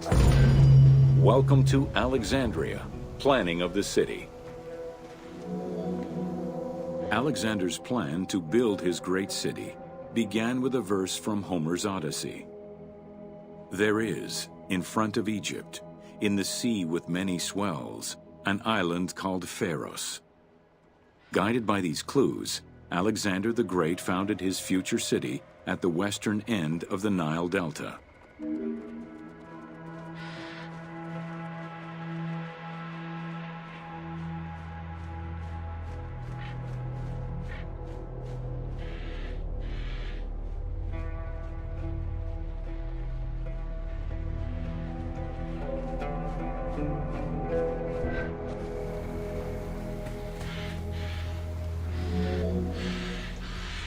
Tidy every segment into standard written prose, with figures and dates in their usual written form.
Welcome to Alexandria, planning of the city. Alexander's plan to build his great city began with a verse from Homer's Odyssey. There is, in front of Egypt, in the sea with many swells, an island called Pharos. Guided by these clues, Alexander the Great founded his future city at the western end of the Nile Delta.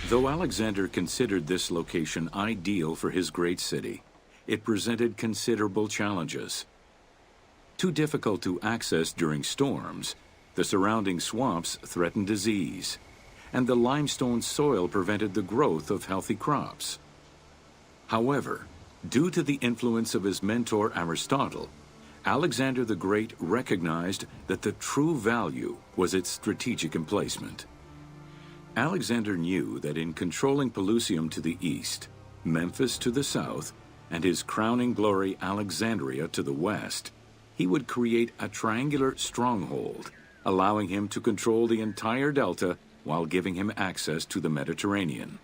Though Alexander considered this location ideal for his great city, it presented considerable challenges. Too difficult to access during storms, the surrounding swamps threatened disease, and the limestone soil prevented the growth of healthy crops. However, due to the influence of his mentor Aristotle, Alexander the Great recognized that the true value was its strategic emplacement. Alexander knew that in controlling Pelusium to the east, Memphis to the south, and his crowning glory Alexandria to the west, he would create a triangular stronghold, allowing him to control the entire delta while giving him access to the Mediterranean.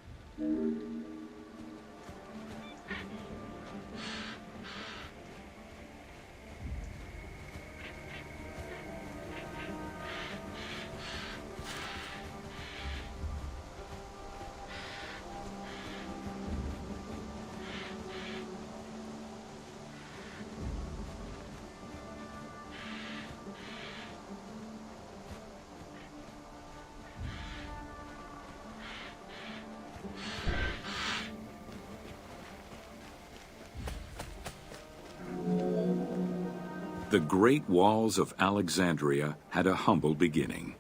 The Great Walls of Alexandria had a humble beginning.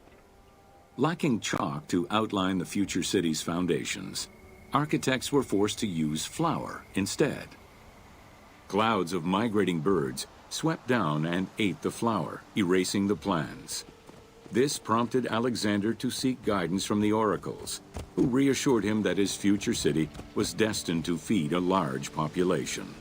Lacking chalk to outline the future city's foundations, architects were forced to use flour instead. Clouds of migrating birds swept down and ate the flour, erasing the plans. This prompted Alexander to seek guidance from the oracles, who reassured him that his future city was destined to feed a large population.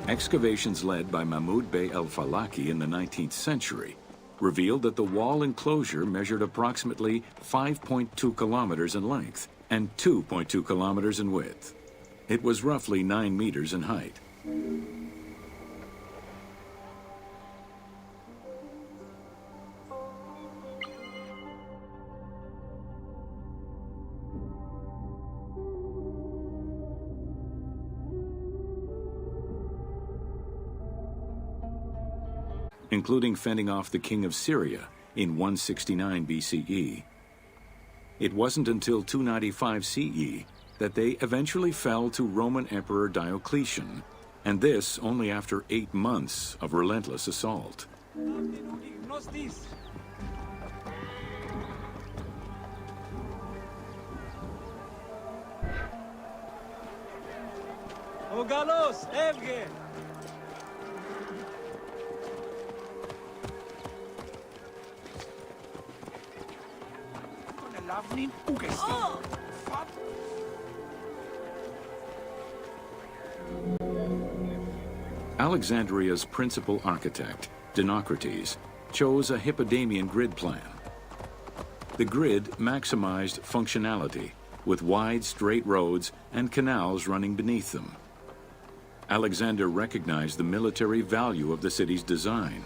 Excavations led by Mahmud Bey el-Falaki in the 19th century revealed that the wall enclosure measured approximately 5.2 kilometers in length and 2.2 kilometers in width. It was roughly 9 meters in height. Including fending off the king of Syria in 169 BCE. It wasn't until 295 CE that they eventually fell to Roman Emperor Diocletian, and this only after 8 months of relentless assault. Ogalos, Evgen! Alexandria's principal architect, Dinocrates, chose a Hippodamian grid plan. The grid maximized functionality, with wide, straight roads and canals running beneath them. Alexander recognized the military value of the city's design.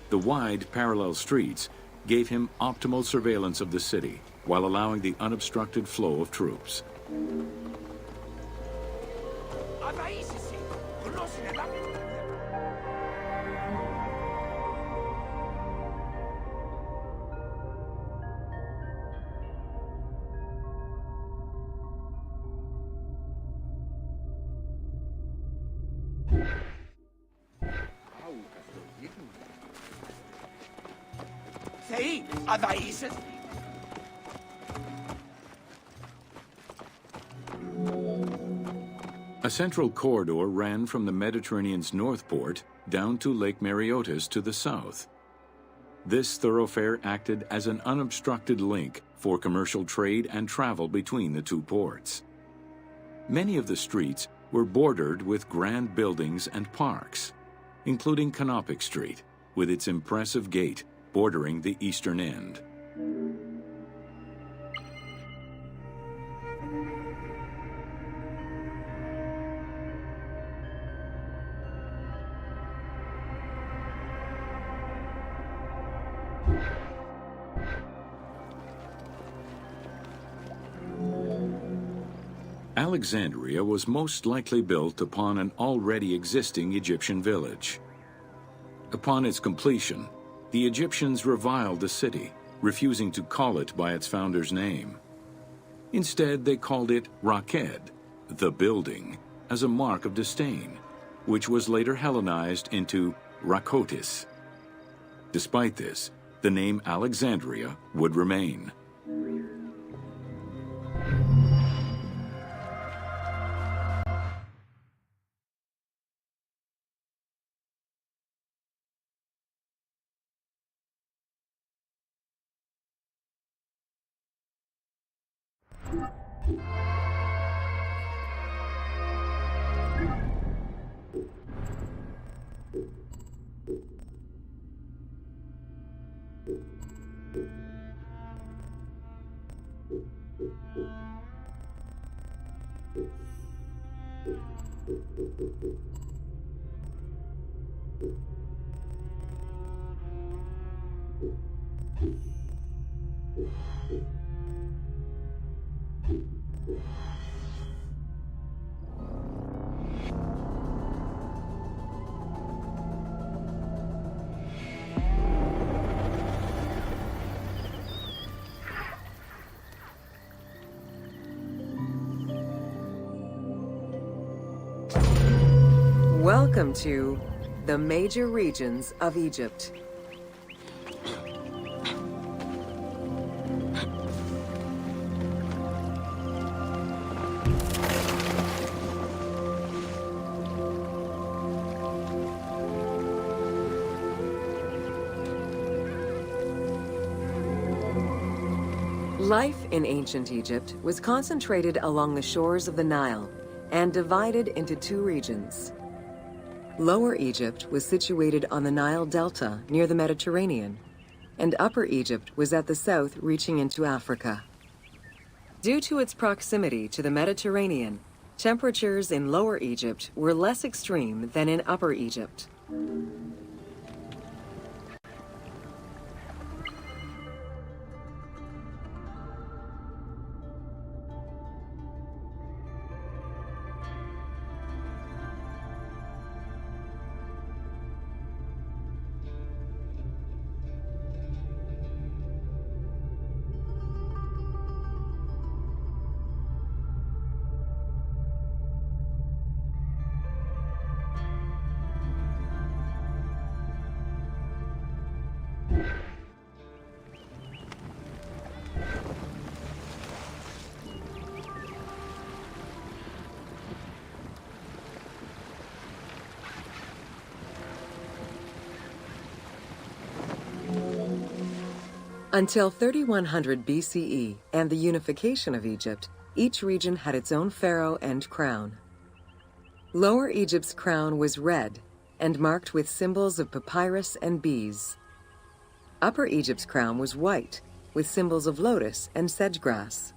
The wide, parallel streets gave him optimal surveillance of the city, while allowing the unobstructed flow of troops. A central corridor ran from the Mediterranean's north port down to Lake Mareotis to the south. This thoroughfare acted as an unobstructed link for commercial trade and travel between the two ports. Many of the streets were bordered with grand buildings and parks, including Canopic Street, with its impressive gate bordering the eastern end. Alexandria was most likely built upon an already existing Egyptian village. Upon its completion, the Egyptians reviled the city, refusing to call it by its founder's name. Instead, they called it Raked, the building, as a mark of disdain, which was later Hellenized into Rakotis. Despite this, the name Alexandria would remain. Welcome to the major regions of Egypt. Life in ancient Egypt was concentrated along the shores of the Nile and divided into two regions. Lower Egypt was situated on the Nile Delta near the Mediterranean, and Upper Egypt was at the south reaching into Africa. Due to its proximity to the Mediterranean, temperatures in Lower Egypt were less extreme than in Upper Egypt. Until 3100 BCE and the unification of Egypt, each region had its own pharaoh and crown. Lower Egypt's crown was red and marked with symbols of papyrus and bees. Upper Egypt's crown was white with symbols of lotus and sedge grass.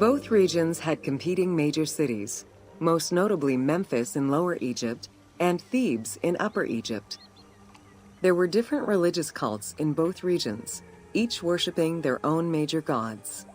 Both regions had competing major cities, most notably Memphis in Lower Egypt and Thebes in Upper Egypt. There were different religious cults in both regions, each worshiping their own major gods.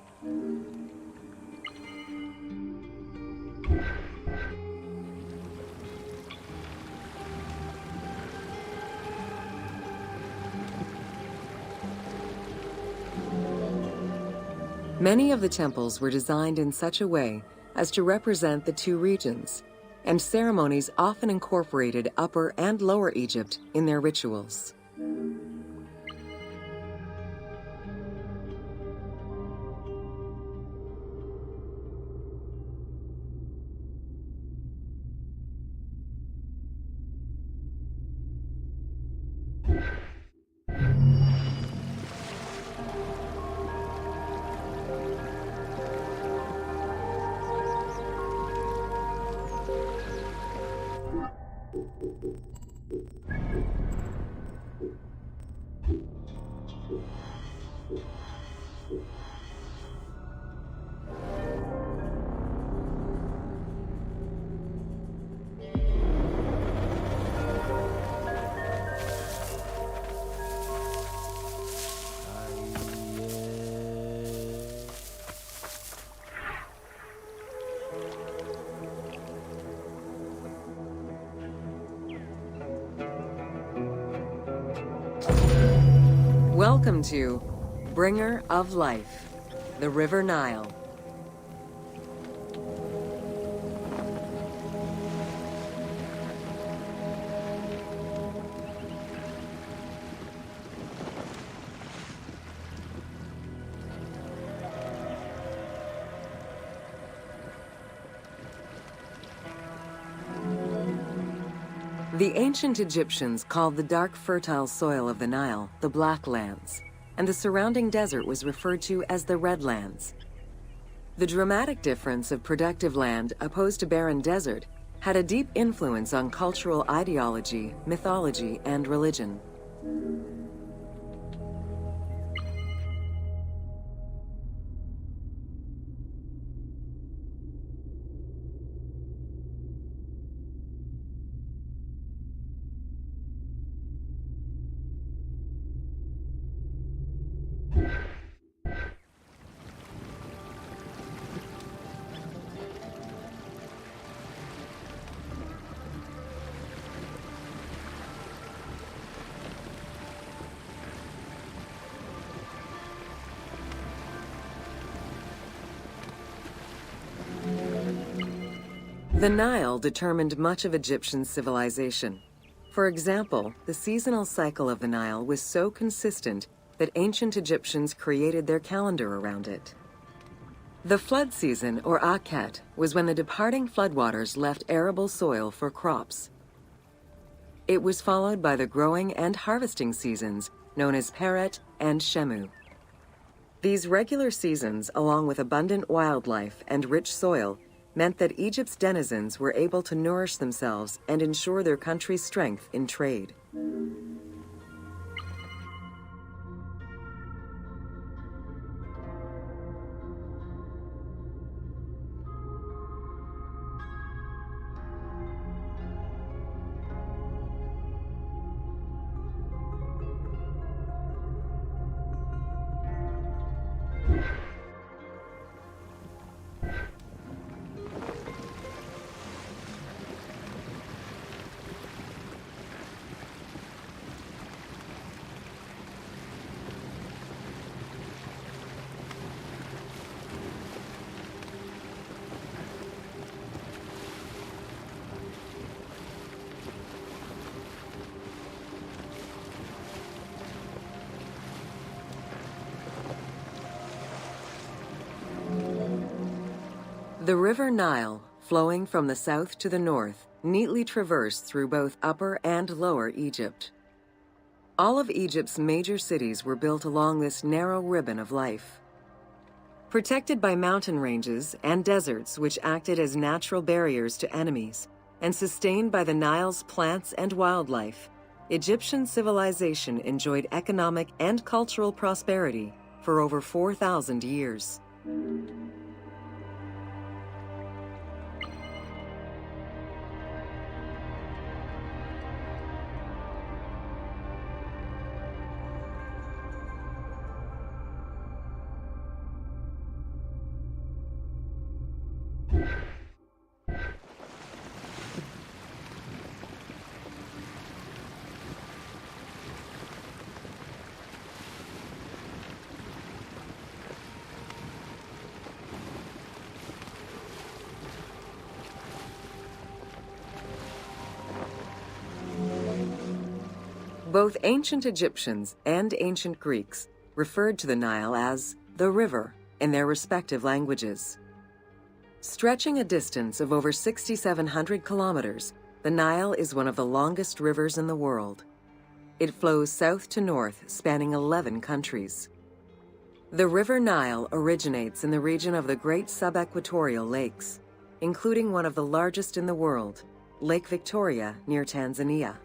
Many of the temples were designed in such a way as to represent the two regions, and ceremonies often incorporated Upper and Lower Egypt in their rituals. Welcome to Bringer of Life, the River Nile. The ancient Egyptians called the dark, fertile soil of the Nile the Black Lands, and the surrounding desert was referred to as the Red Lands. The dramatic difference of productive land opposed to barren desert had a deep influence on cultural ideology, mythology, and religion. The Nile determined much of Egyptian civilization. For example, the seasonal cycle of the Nile was so consistent that ancient Egyptians created their calendar around it. The flood season, or Akhet, was when the departing floodwaters left arable soil for crops. It was followed by the growing and harvesting seasons, known as Peret and Shemu. These regular seasons, along with abundant wildlife and rich soil, meant that Egypt's denizens were able to nourish themselves and ensure their country's strength in trade. The River Nile, flowing from the south to the north, neatly traversed through both Upper and Lower Egypt. All of Egypt's major cities were built along this narrow ribbon of life. Protected by mountain ranges and deserts which acted as natural barriers to enemies, and sustained by the Nile's plants and wildlife, Egyptian civilization enjoyed economic and cultural prosperity for over 4,000 years. Both ancient Egyptians and ancient Greeks referred to the Nile as the river in their respective languages. Stretching a distance of over 6,700 kilometers, the Nile is one of the longest rivers in the world. It flows south to north, spanning 11 countries. The River Nile originates in the region of the Great Subequatorial Lakes, including one of the largest in the world, Lake Victoria near Tanzania.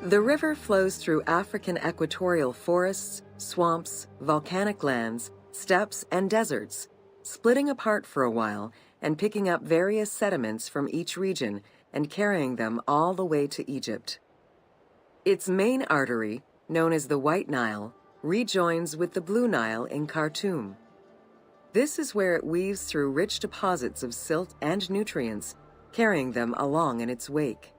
The river flows through African equatorial forests, swamps, volcanic lands, steppes, and deserts, splitting apart for a while and picking up various sediments from each region and carrying them all the way to Egypt. Its main artery, known as the White Nile, rejoins with the Blue Nile in Khartoum. This is where it weaves through rich deposits of silt and nutrients, carrying them along in its wake.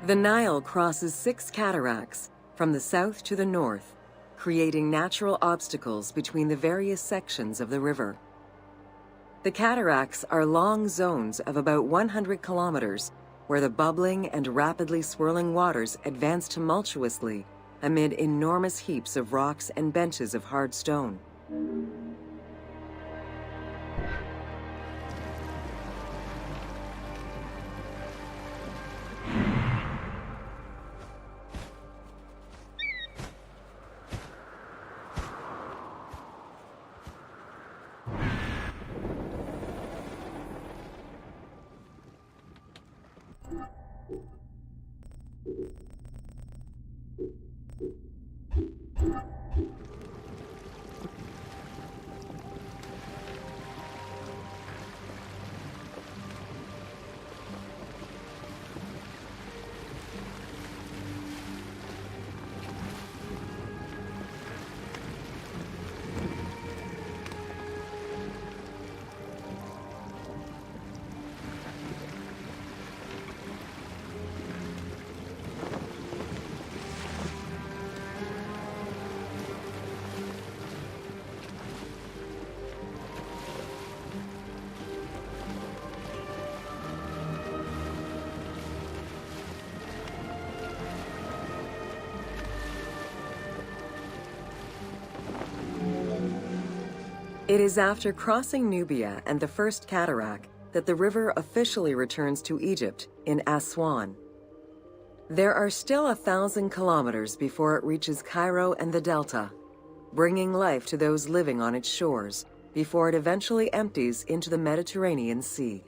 The Nile crosses 6 cataracts from the south to the north, creating natural obstacles between the various sections of the river. The cataracts are long zones of about 100 kilometers, where the bubbling and rapidly swirling waters advance tumultuously amid enormous heaps of rocks and benches of hard stone. It is after crossing Nubia and the First Cataract that the river officially returns to Egypt in Aswan. There are still 1,000 kilometers before it reaches Cairo and the Delta, bringing life to those living on its shores before it eventually empties into the Mediterranean Sea.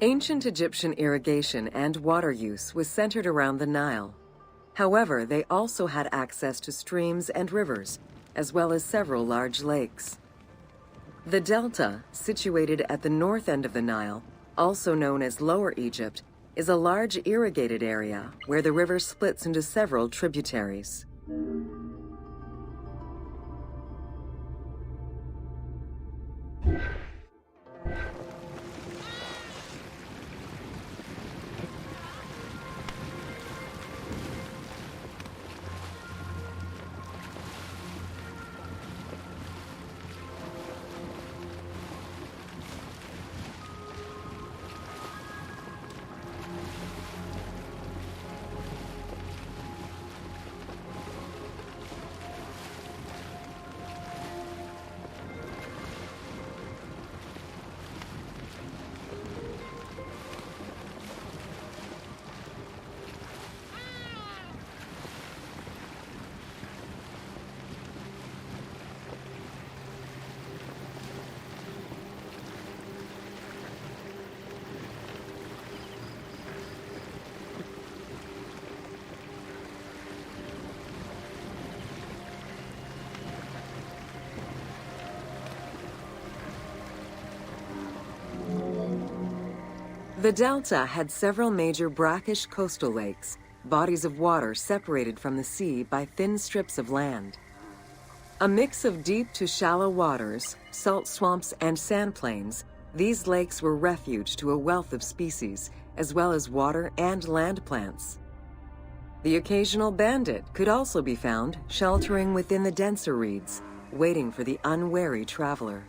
Ancient Egyptian irrigation and water use was centered around the Nile. However, they also had access to streams and rivers, as well as several large lakes. The Delta, situated at the north end of the Nile, also known as Lower Egypt, is a large irrigated area where the river splits into several tributaries. The Delta had several major brackish coastal lakes, bodies of water separated from the sea by thin strips of land. A mix of deep to shallow waters, salt swamps, and sand plains, these lakes were refuge to a wealth of species, as well as water and land plants. The occasional bandit could also be found sheltering within the denser reeds, waiting for the unwary traveler.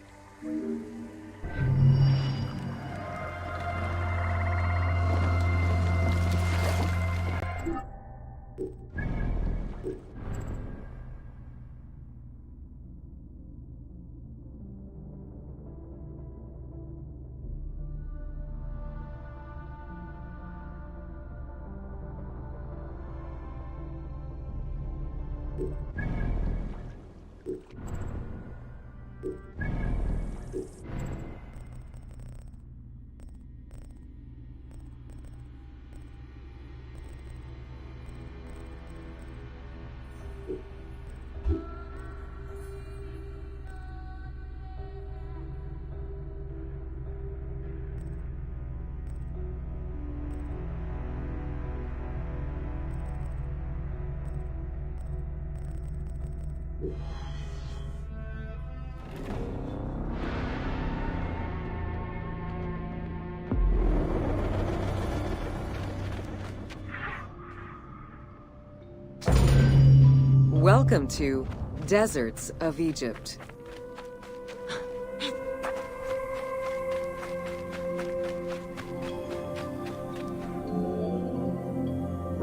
Welcome to Deserts of Egypt.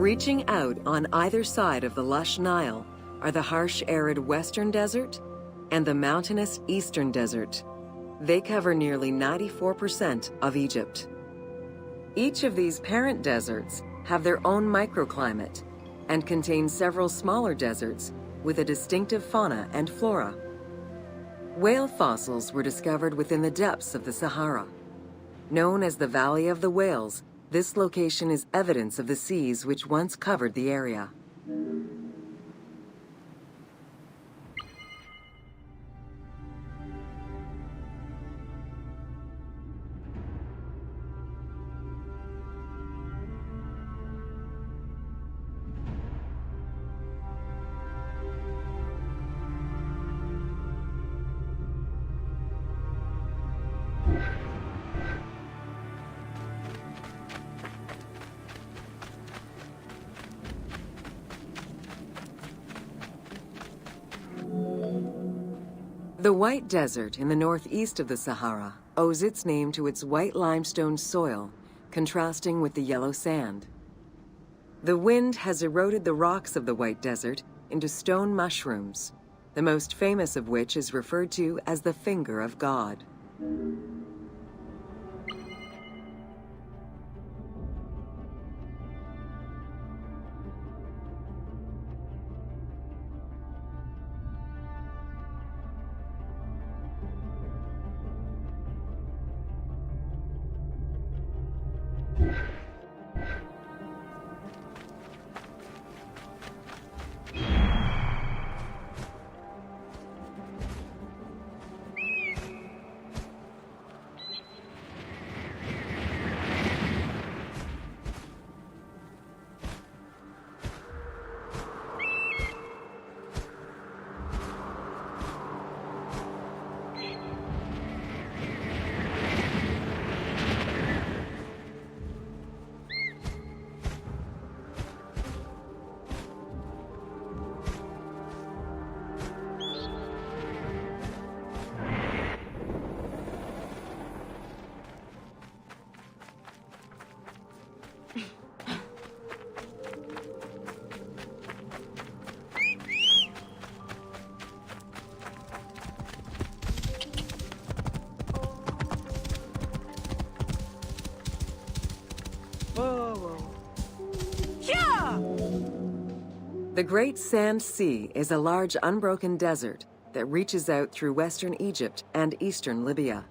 Reaching out on either side of the lush Nile are the harsh, arid Western Desert and the mountainous Eastern Desert. They cover nearly 94% of Egypt. Each of these parent deserts have their own microclimate and contain several smaller deserts with a distinctive fauna and flora. Whale fossils were discovered within the depths of the Sahara. Known as the Valley of the Whales, this location is evidence of the seas which once covered the area. The White Desert in the northeast of the Sahara owes its name to its white limestone soil, contrasting with the yellow sand. The wind has eroded the rocks of the White Desert into stone mushrooms, the most famous of which is referred to as the Finger of God. The Great Sand Sea is a large unbroken desert that reaches out through western Egypt and eastern Libya.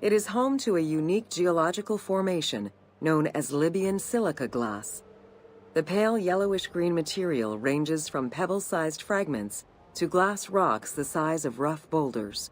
It is home to a unique geological formation known as Libyan silica glass. The pale yellowish-green material ranges from pebble-sized fragments to glass rocks the size of rough boulders.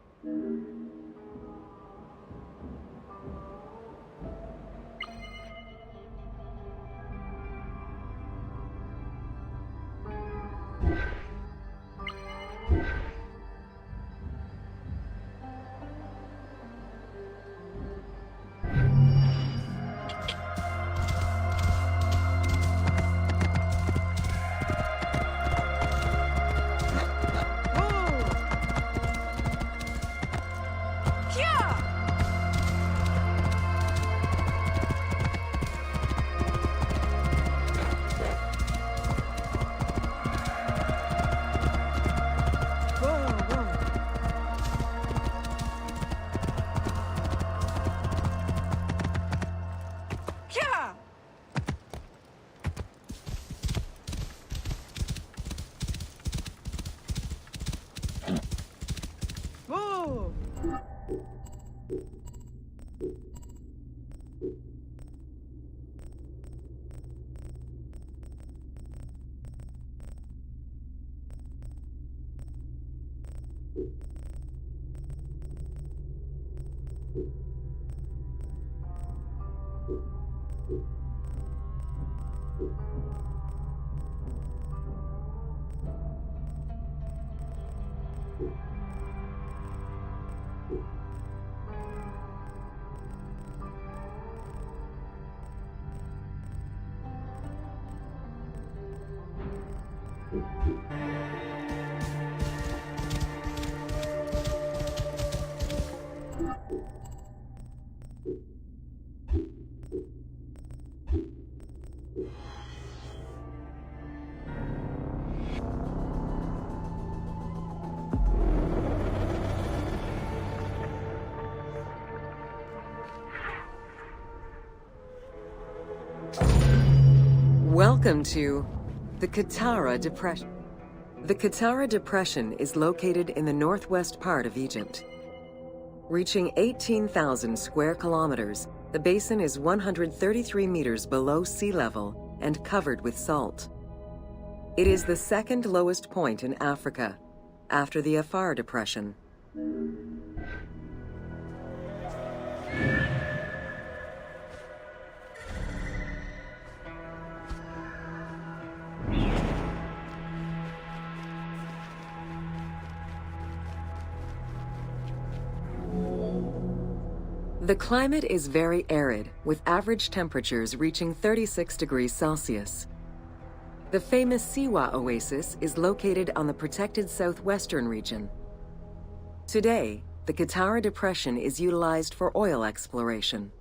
Welcome to the Qattara Depression. The Qattara Depression is located in the northwest part of Egypt. Reaching 18,000 square kilometers, the basin is 133 meters below sea level and covered with salt. It is the second lowest point in Africa, after the Afar Depression. The climate is very arid, with average temperatures reaching 36 degrees Celsius. The famous Siwa Oasis is located on the protected southwestern region. Today, the Qattara Depression is utilized for oil exploration.